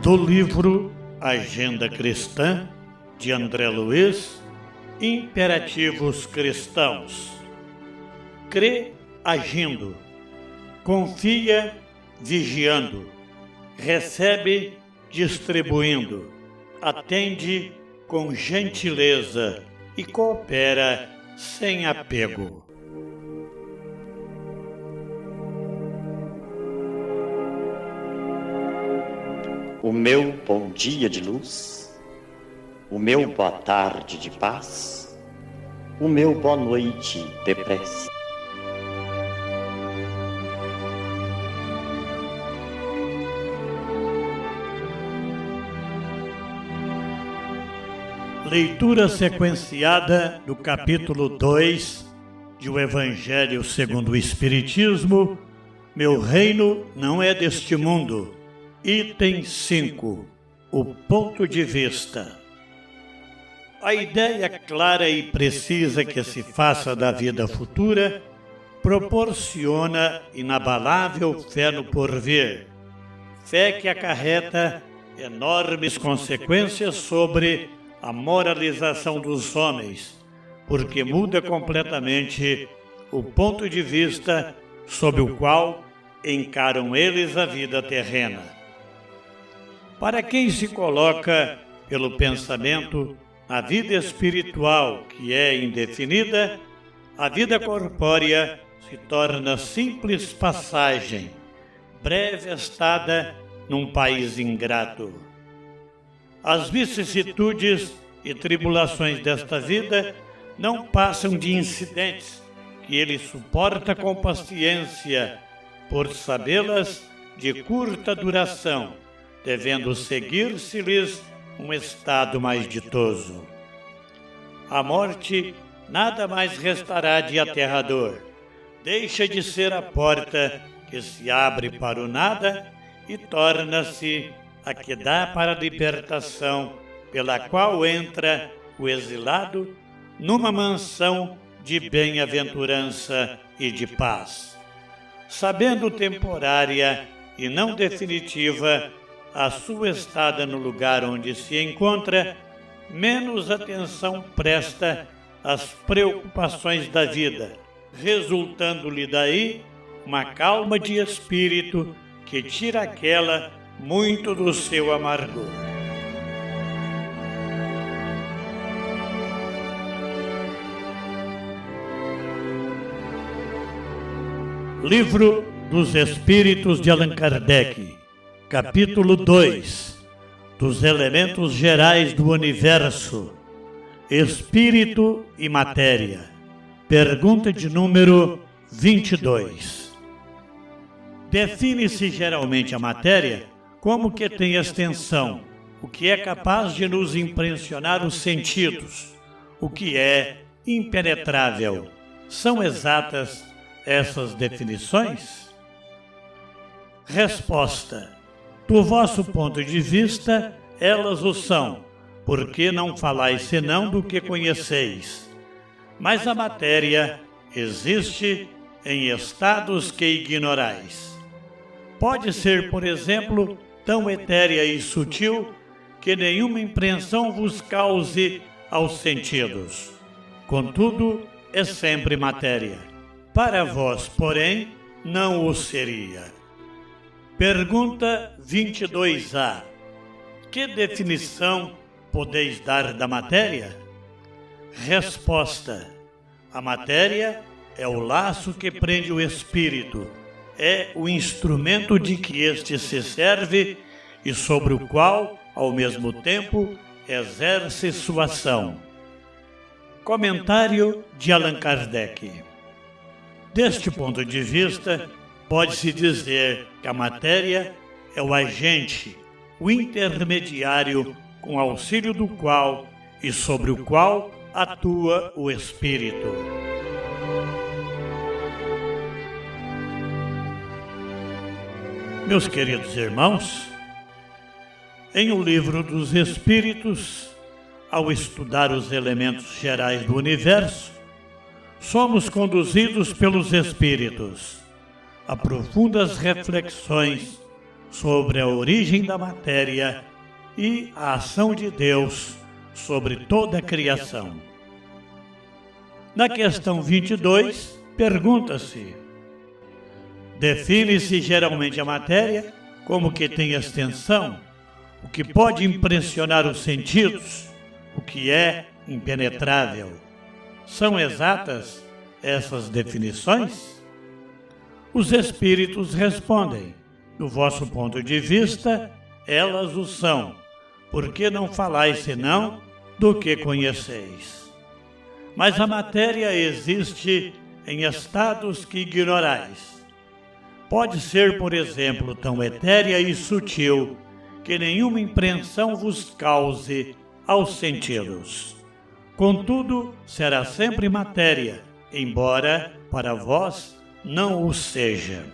do livro Agenda Cristã, de André Luiz, Imperativos Cristãos. Crê agindo, confia vigiando, recebe distribuindo, atende com gentileza e coopera sem apego. O meu bom dia de luz, o meu boa tarde de paz, o meu boa noite de prece. Leitura sequenciada do capítulo 2 de O Evangelho segundo o Espiritismo, Meu reino não é deste mundo. Item 5. O ponto de vista. A ideia clara e precisa que se faça da vida futura proporciona inabalável fé no porvir, fé que acarreta enormes consequências sobre a moralização dos homens, porque muda completamente o ponto de vista sob o qual encaram eles a vida terrena. Para quem se coloca pelo pensamento na vida espiritual, que é indefinida, a vida corpórea se torna simples passagem, breve estada num país ingrato. As vicissitudes e tribulações desta vida não passam de incidentes que ele suporta com paciência, por sabê-las de curta duração, devendo seguir-se-lhes um estado mais ditoso. A morte nada mais restará de aterrador. Deixa de ser a porta que se abre para o nada e torna-se a que dá para a libertação, pela qual entra o exilado numa mansão de bem-aventurança e de paz. Sabendo temporária e não definitiva a sua estada no lugar onde se encontra, menos atenção presta às preocupações da vida, resultando-lhe daí uma calma de espírito que tira aquela muito do seu amargor. Livro dos Espíritos de Allan Kardec, capítulo 2, dos elementos gerais do universo, Espírito e Matéria. Pergunta de número 22. Define-se geralmente a matéria como que tem extensão, o que é capaz de nos impressionar os sentidos, o que é impenetrável. São exatas essas definições? Resposta. Do vosso ponto de vista, elas o são, porque não falais senão do que conheceis. Mas a matéria existe em estados que ignorais. Pode ser, por exemplo, tão etérea e sutil que nenhuma impressão vos cause aos sentidos. Contudo, é sempre matéria. Para vós, porém, não o seria. Pergunta 22A. Que definição podeis dar da matéria? Resposta. A matéria é o laço que prende o espírito, é o instrumento de que este se serve e sobre o qual, ao mesmo tempo, exerce sua ação. Comentário de Allan Kardec. Deste ponto de vista, pode-se dizer que a matéria é o agente, o intermediário com auxílio do qual e sobre o qual atua o espírito. Meus queridos irmãos, em O Livro dos Espíritos, ao estudar os elementos gerais do universo, somos conduzidos pelos Espíritos a profundas reflexões sobre a origem da matéria e a ação de Deus sobre toda a criação. Na questão 22, pergunta-se: define-se geralmente a matéria como que tem extensão, o que pode impressionar os sentidos, o que é impenetrável. São exatas essas definições? Os espíritos respondem: do vosso ponto de vista, elas o são, porque não falais senão do que conheceis. Mas a matéria existe em estados que ignorais. Pode ser, por exemplo, tão etérea e sutil que nenhuma impressão vos cause aos sentidos. Contudo, será sempre matéria, embora para vós não o seja.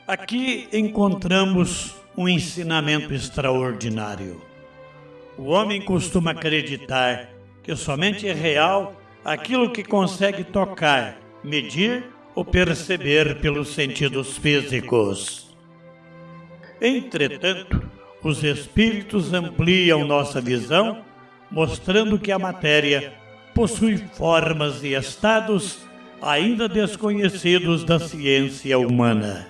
Aqui encontramos um ensinamento extraordinário. O homem costuma acreditar que somente é real aquilo que consegue tocar, medir ou perceber pelos sentidos físicos. Entretanto, os espíritos ampliam nossa visão, mostrando que a matéria possui formas e estados ainda desconhecidos da ciência humana.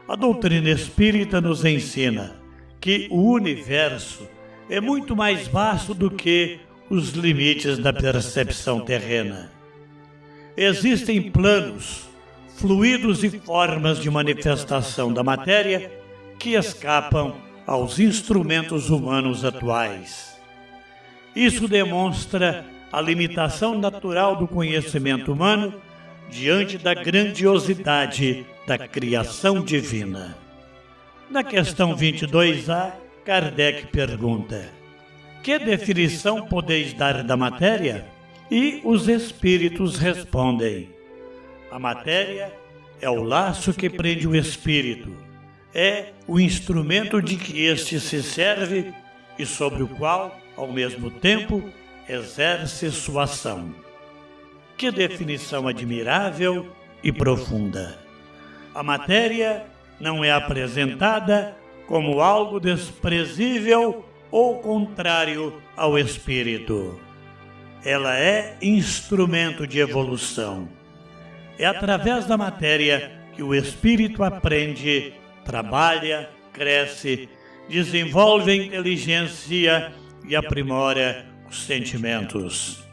A doutrina espírita nos ensina que o universo é muito mais vasto do que os limites da percepção terrena. Existem planos, fluidos e formas de manifestação da matéria que escapam aos instrumentos humanos atuais. Isso demonstra a limitação natural do conhecimento humano diante da grandiosidade da criação divina. Na questão 22A, Kardec pergunta: que definição podeis dar da matéria? E os espíritos respondem: a matéria é o laço que prende o espírito, é o instrumento de que este se serve e sobre o qual, ao mesmo tempo, exerce sua ação. Que definição admirável e profunda! A matéria não é apresentada como algo desprezível ou contrário ao espírito. Ela é instrumento de evolução. É através da matéria que o espírito aprende, trabalha, cresce, desenvolve a inteligência e aprimora os sentimentos.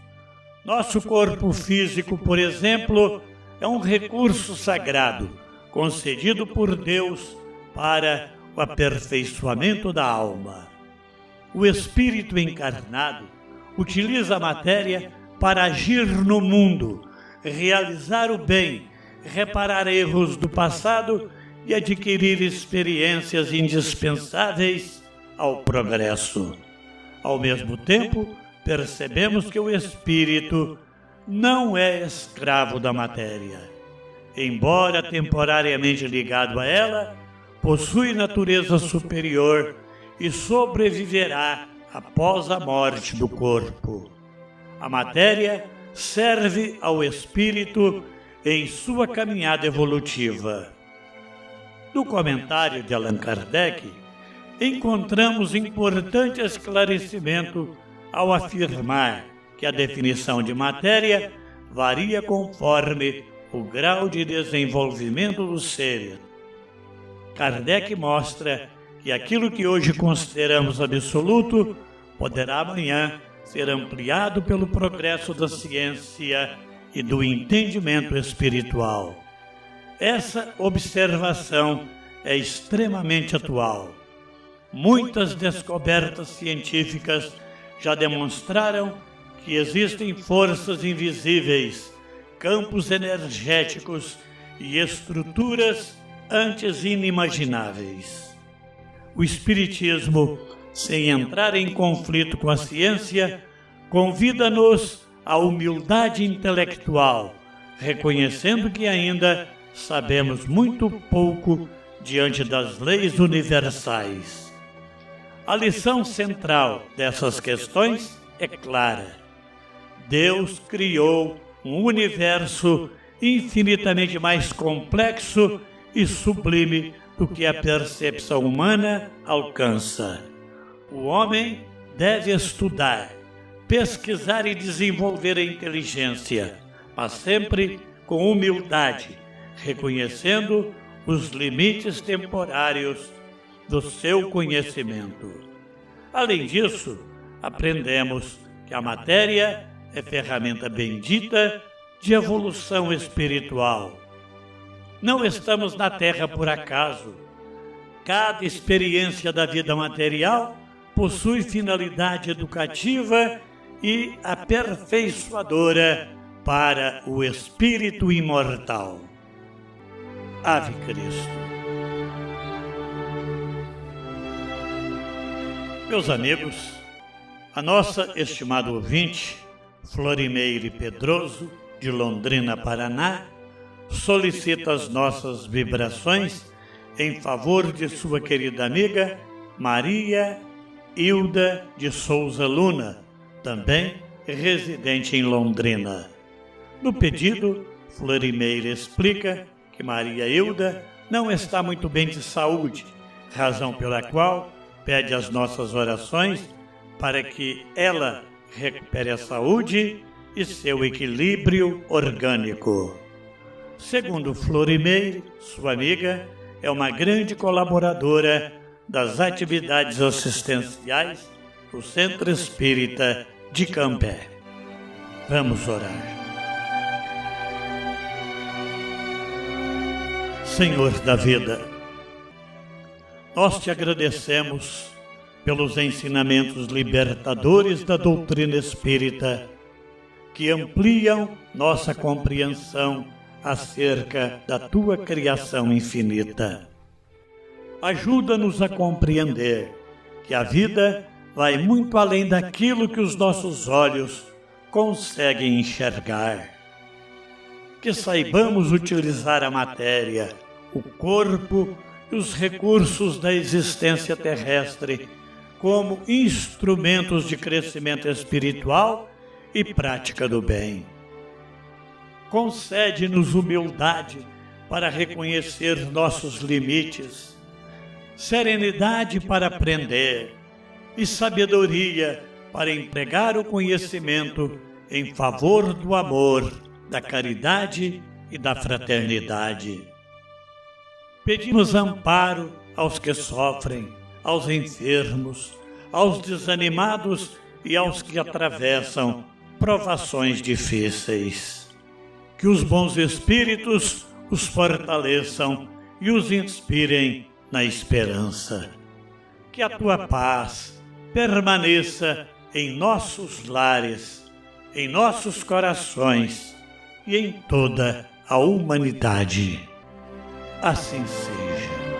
Nosso corpo físico, por exemplo, é um recurso sagrado, concedido por Deus para o aperfeiçoamento da alma. O espírito encarnado utiliza a matéria para agir no mundo, realizar o bem, reparar erros do passado e adquirir experiências indispensáveis ao progresso. Ao mesmo tempo, percebemos que o espírito não é escravo da matéria. Embora temporariamente ligado a ela, possui natureza superior e sobreviverá após a morte do corpo. A matéria serve ao espírito em sua caminhada evolutiva. No comentário de Allan Kardec, encontramos importante esclarecimento ao afirmar que a definição de matéria varia conforme o grau de desenvolvimento dos seres. Kardec mostra que aquilo que hoje consideramos absoluto poderá amanhã ser ampliado pelo progresso da ciência e do entendimento espiritual. Essa observação é extremamente atual. Muitas descobertas científicas já demonstraram que existem forças invisíveis, campos energéticos e estruturas antes inimagináveis. O Espiritismo, sem entrar em conflito com a ciência, convida-nos à humildade intelectual, reconhecendo que ainda sabemos muito pouco diante das leis universais. A lição central dessas questões é clara. Deus criou um universo infinitamente mais complexo e sublime do que a percepção humana alcança. O homem deve estudar, pesquisar e desenvolver a inteligência, mas sempre com humildade, reconhecendo os limites temporários do seu conhecimento. Além disso, aprendemos que a matéria é ferramenta bendita de evolução espiritual. Não estamos na Terra por acaso. Cada experiência da vida material possui finalidade educativa e aperfeiçoadora para o espírito imortal. Ave Cristo. Meus amigos, a nossa estimada ouvinte, Florimeire Pedroso, de Londrina, Paraná, solicita as nossas vibrações em favor de sua querida amiga Maria Hilda de Souza Luna, também residente em Londrina. No pedido, Florimeire explica que Maria Hilda não está muito bem de saúde, razão pela qual pede as nossas orações para que ela recupere a saúde e seu equilíbrio orgânico. Segundo Florimeire, sua amiga é uma grande colaboradora das atividades assistenciais do Centro Espírita de Cambé. Vamos orar. Senhor da vida, nós te agradecemos pelos ensinamentos libertadores da doutrina espírita que ampliam nossa compreensão acerca da tua criação infinita. Ajuda-nos a compreender que a vida vai muito além daquilo que os nossos olhos conseguem enxergar. Que saibamos utilizar a matéria, o corpo e os recursos da existência terrestre como instrumentos de crescimento espiritual e prática do bem. Concede-nos humildade para reconhecer nossos limites, serenidade para aprender e sabedoria para empregar o conhecimento em favor do amor, da caridade e da fraternidade. Pedimos amparo aos que sofrem, aos enfermos, aos desanimados e aos que atravessam provações difíceis. Que os bons espíritos os fortaleçam e os inspirem na esperança. Que a tua paz permaneça em nossos lares, em nossos corações e em toda a humanidade. Assim seja.